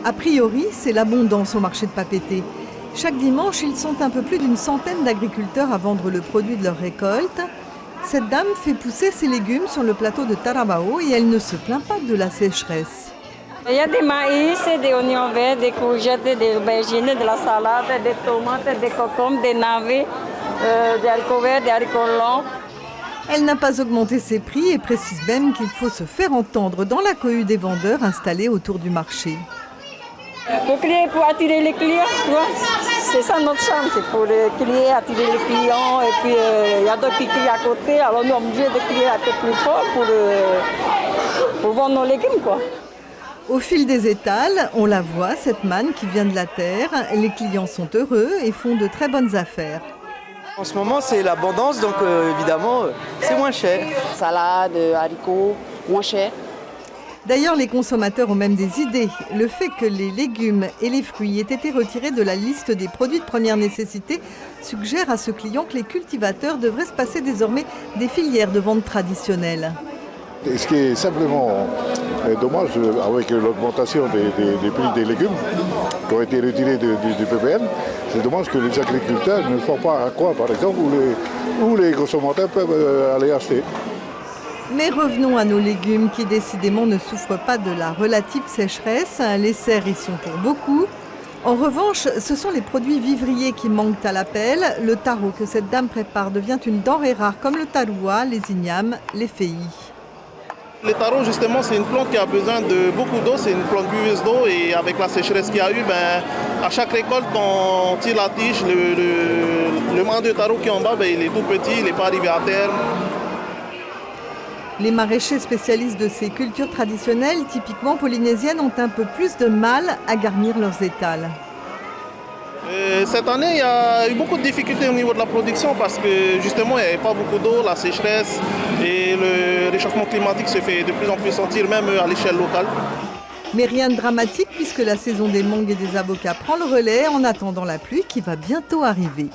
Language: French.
A priori, c'est l'abondance au marché de Papeete. Chaque dimanche, ils sont un peu plus d'une centaine d'agriculteurs à vendre le produit de leur récolte. Cette dame fait pousser ses légumes sur le plateau de Tarabao et elle ne se plaint pas de la sécheresse. Il y a des maïs, des oignons verts, des courgettes, des aubergines, de la salade, des tomates, des concombres, des navets, des haricots verts, des haricots longs. Elle n'a pas augmenté ses prix et précise même qu'il faut se faire entendre dans la cohue des vendeurs installés autour du marché. Pour crier, pour attirer les clients, tu vois, c'est ça notre charme, c'est pour crier, attirer les clients. Et puis il y a d'autres qui crient à côté, alors nous on est obligés de crier un peu plus fort pour vendre nos légumes, quoi. Au fil des étals, on la voit, cette manne qui vient de la terre. Les clients sont heureux et font de très bonnes affaires. En ce moment, c'est l'abondance, donc évidemment, c'est moins cher. Salade, haricots, moins cher. D'ailleurs, les consommateurs ont même des idées. Le fait que les légumes et les fruits aient été retirés de la liste des produits de première nécessité suggère à ce client que les cultivateurs devraient se passer désormais des filières de vente traditionnelles. Ce qui est simplement dommage avec l'augmentation des prix des légumes qui ont été retirés du PPM, c'est dommage que les agriculteurs ne font pas un coin, par exemple, où les consommateurs peuvent aller acheter. Mais revenons à nos légumes qui décidément ne souffrent pas de la relative sécheresse. Les serres y sont pour beaucoup. En revanche, ce sont les produits vivriers qui manquent à l'appel. Le taro que cette dame prépare devient une denrée rare comme le taroua, les ignames, les féis. Le taro, justement, c'est une plante qui a besoin de beaucoup d'eau, c'est une plante buveuse d'eau et avec la sécheresse qu'il y a eu, à chaque récolte, quand on tire la tige, le mât de taro qui est en bas, il est tout petit, il n'est pas arrivé à terme. Les maraîchers spécialistes de ces cultures traditionnelles, typiquement polynésiennes, ont un peu plus de mal à garnir leurs étals. Cette année, il y a eu beaucoup de difficultés au niveau de la production parce que justement, il n'y avait pas beaucoup d'eau, la sécheresse et le réchauffement climatique se fait de plus en plus sentir même à l'échelle locale. Mais rien de dramatique puisque la saison des mangues et des avocats prend le relais en attendant la pluie qui va bientôt arriver.